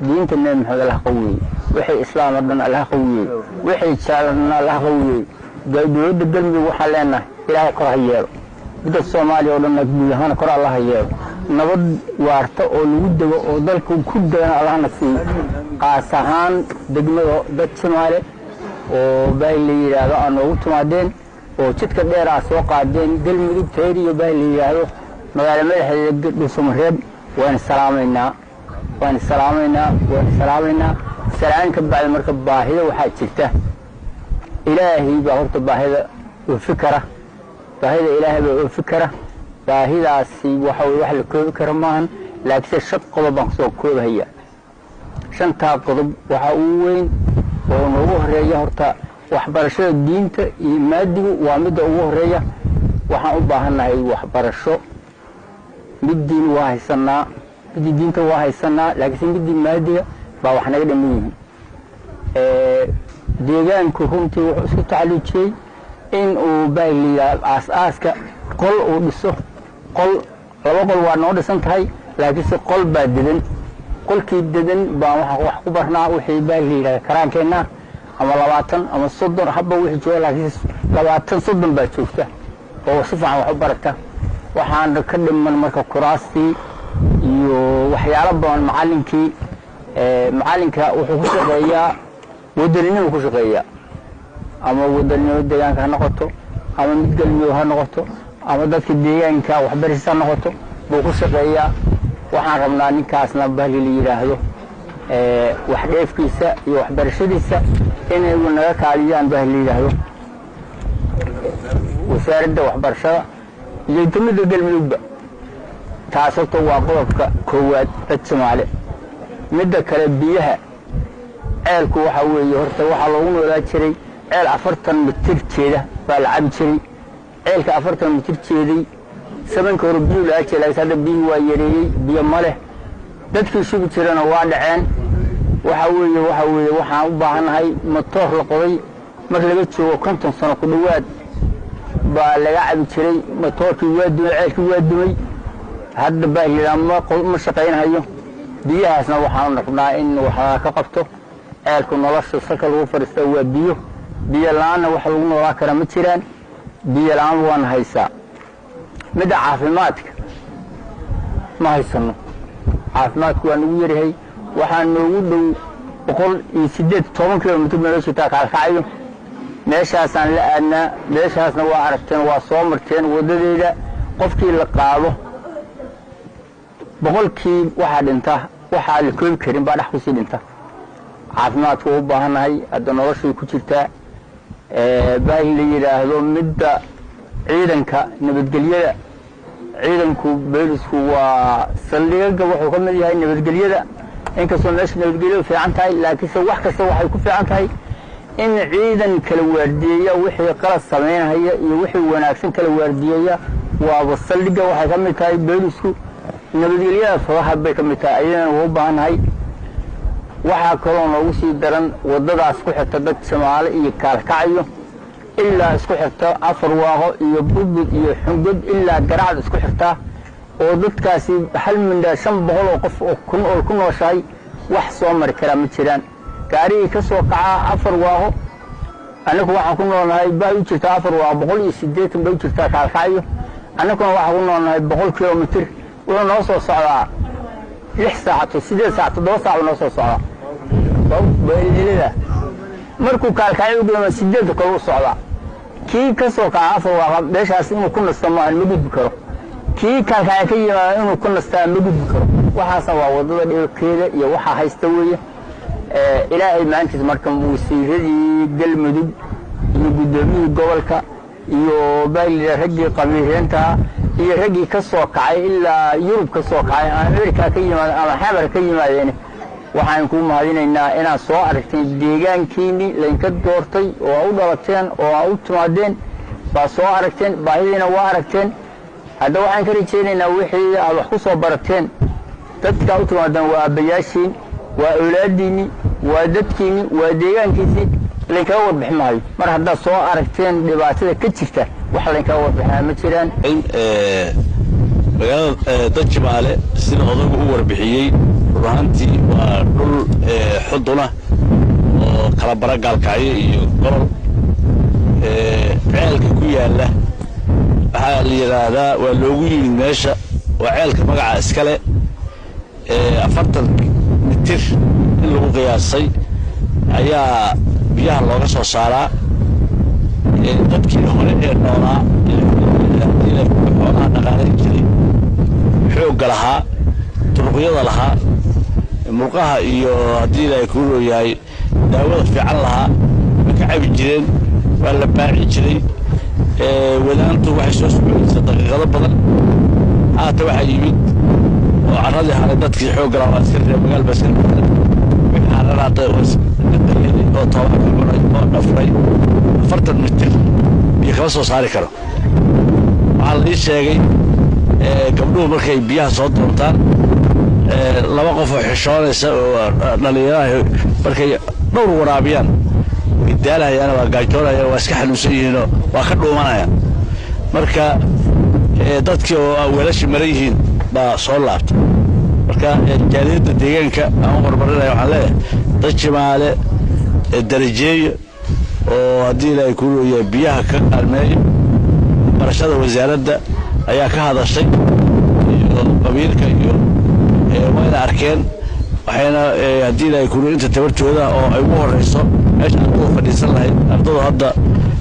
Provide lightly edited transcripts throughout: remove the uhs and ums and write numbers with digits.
diinta nebi maxamed allah qawiye wixii islaam oo dhan allah qawiye wixii jaalana allah qawiye dowladda galmudug waxaan leenahay ilaahay kor ha yeelo dadka Soomaaliya oo dhan guud ahaan kor allah ha yeelo nabad waarta oo lagu dago oo dalku ku dagana allah nasiiyo qaas ahaan degmada dad Soomaali oo bay leeyahay aan ugu timaadeen oo jidka dheer ah soo qaadeen galmudug teeriyo bay leeyahay magaalada madaxeeda Dhuusamareeb waan salaamaynaa salaanka bacda marka baahida waxa jirta ilaahi baa horta baahida oo fikra baahida ilaahi baa oo fikra baahidaasi waxa wax la koobi karo maahan laakiin shaq qodob baan soo koobaya shanta qodob waxa uu weyn oo noogu horeeya horta waxbarashada diinta iyo maadigu waa mid ugu horeeya waxaan u baahanahay waxbarasho mid diin waa haysanaa mid diinta waa haysanaa laakiin mid maadiga baa wax naga dhameeyay deegaanku runtii wuxuu isku tacalluujiyay in uu baaliya aas-aaska qol uu dhiso qol laba qol waa noo dhisan tahay laakiin qol baa dedan qolkii dedan baa wax ku barnaa wixii baaliya karaankeenna ama 20 ama 30 habba wixii jooga laakiin 20 30 baa joogta oo si fiican wax u barata waxaan ka dhiman marka kuraastii iyo waxyaalo badan macalinka wuxuu ku shaqeeyaa wadaniinimo ku shaqeeyaa ama wadaniinimo deegaanka ha noqoto ama mid galmudug ha noqoto ama dadka deegaanka waxbarashada ha noqoto buu ku shaqeeyaa waxaan rabnaa ninkaasna bahli la yiraahdo wax dheefkiisa iyo waxbarashadiisa inay naga kaaliyaan bahli la yiraahdo wasaaradda waxbarashada iyo dowladda galmudugba taasoo waa qodobka koowaad dad Soomaali midda kale biyaha ceelku waxa weeye horta waxa loogu noolaa jiray ceel 40 mitir jeeda baa la cabi jiray ceelka 40 mitir jeeday sabanka hore biyo la jeelay sada biyo waa yareeyay biyo male dadkii shubi jirana waa dhaceen waxa weeye waxaan u baahanahay matoor la qoday mar laga joogo 50 sano ku dhawaad baa laga cabi jiray matoorkii waa dumay ceelkii waa dumay hadda baahida ma shaqeynayo biyahaasna waxaan rabnaa in waxa ka qabto ceelku nolosha salka lagu fariisto waa biyo la'aan wax lagu noolaa kara ma jiraan biyo la'aan waan haysaa mid caafimaadka ma haysano caafimaadku waa ugu yarahay waxaan noogu dhow 118 kilomitir meesha taa kaalkacayo meeshaasaan la aadnaa meeshaasna waa aragteen waa soo marteen wadadeeda qofkii la qaado boqolkii waxa dhinta waxa la koobi karin baa dhax ku sii dhinta caafimaadku u baahanahay hadda noloshu ku jirta baa la yiraahdo midda ciidanka nabadgelyada ciidanku beelisku waa saldhigga wuxuu ka mid yahay nabadgelyada inkastoo meesha nabadgelyadu fiican tahay laakiin wax kasta waxay ku fiican tahay in ciidan kala waardiyeeya wixii qalad sameynaya iyo wixii wanaagsan kala waardiyeeya waa saldhigga waxay ka mid tahay beelisku nabadgelyada faraha bay ka mid tahay ayaan u baahanahay waxa kaloo noogu sii daran wadadaas ku xigta dad Soomaali iyo kaalkacayo ilaa isku xigta afar waaqo iyo budbud iyo xungud ilaa garacad isku xigta oo dadkaasi hal mindha 500 oo qof oo ku nooshahay wax soo mari kara ma jiraan gaari ka soo qaca afar waaqo anagu waxaan ku noolnahay baa u jirta afar waaqo 180 bay jirta kaalkacayo anagu waxaan ku noolnahay 100 kilomitir oo noo soo socdaa 6 saacato 8 saacato 2 saacato noo soo socdaa baylida markuu kaalkacayo gudama 8 kale u socdaa kii ka soo kaca afar waaqo meeshaas inuu ku nasto ma gudbi karo kii kaalkacayo ka yimaado inuu ku nastaa ma gudbi karo waxaas waa wadada dheerkeeda iyo waxa haysta weeye ilaahay maantiis marka wasiiradii galmudug iyo gudoomiyii gobolka iyo baylida raggii qabiireenta iyo raggii ka soo kacay ilaa Yurub ka soo kacay Amerika ka yimaado ama xabar ka yimaadeen waxaan ku mahadinaynaa inaan soo aragtay deegaankiini laynka doortay oo u dhalateen oo u timaadeen baa soo aragteen baahidina waa aragteen hadda waxaan ka rajaynaynaa wixii aad wax ku soo barateen dadka u timaadaan waa abayaashiin waa awlaadiini waa dadkiini waa deegaankiisi laynka warbixin maayo mar hadda soo aragteen dhibaatada ka jirta wax laynka warbixin ma jiraan magaalada dad Soomaali sida odagu u warbixiyay ruhanti waa dhul xuduna oo kala baragaalkacyo iyo gobol ceelka ku yaala waxaa la yiraahdaa waa loogu yimid meesha waa ceelka magaca iskale 40 mitir in lagu qiyaasay ayaa biyaha looga soo saaraa dadkii hore ee noolaa ilaa xoolaha dhaqaalayn jiray xoogga lahaa turuqyada lahaa murqaha iyo haddii ilaahay kuu rooyahay daawada fiican lahaa way ka cabi jireen waa la baaci jiray wadaantu waxay soo socodaysaa daqiiqado badan haata waxaa yimid oo carradii hale dadkii xoogga lahaa waa iska reer magaal baa iska noqday wixii carraraada oo tobanka cunay oo dhafray 40 mitir biyo kama soo saari karo waxaa la ii sheegay gabdhuhu markay biyaha soo doontaan laba qof oo xishoonaysa oo dhalinyaraha markay dhowr waraabiyaan way daalahayaan waa gaajoonayaan waa iska xanuunsan yihiinoo waa ka dhuumanayaan marka dadkii oo weelashi maran yihiin baa soo laabta marka jaaliyadda deegaanka aan hormarinaya waxaan leeyahay dad jimaale darajeeyo oo haddii ilaahay kuu rooyahay biyaha ka kaalmeeyo barashada wasaaradda ayaa ka hadashay iyo qabiilka iyo wayna arkeen waxayna haddii ilaahay kuu rooyahay inta tabartooda oo ay ugu horeyso meesha ardada fadhiisan lahayd ardadu hadda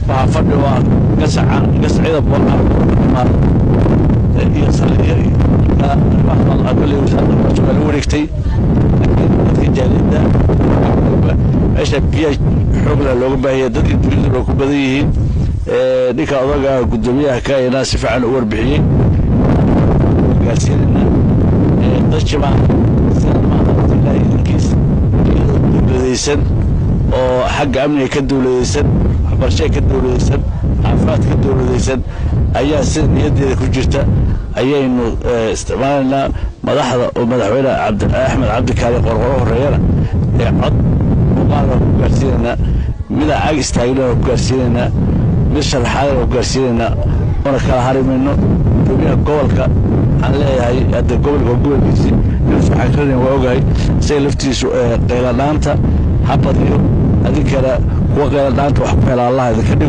waxaa fadhi waa gasacida boolcar iyo saliya iyo kale wasaaradda waxaa lagu wareegtay dadka jaaliyadda meesha biyaha xoogla looga baahiyay dadka dunida oo ku badan yihiin ninka odaga gudoomiyaha ka ayna si fiican u warbixiyay gaarsiinayna dad jamac sida maanta ilaahay inkiis dowladaysan oo xagga amniga ka dowladaysan waxbarashada ka dowladaysan caafimaad ka dowladaysan ayaa si niyadeeda ku jirta ayaynu isticmaalaynaa madaxda oo madaxweyne axmed cabdi kaali qorqoro horeeyana cod muuqaal ku gaarsiinayna mid ag istaagna ku gaarsiinayna mid sharaxaad ku gaarsiinayna ona kala harimayno gudoomiyaha gobolka aan leeyahay hadda gobolkiisii inuu waxaan karanayn waa ogahay isaga laftiisu qeyladhaanta habadiyo adinkana kuwa qeyladhaanta wax ku hela allah idinka dhigo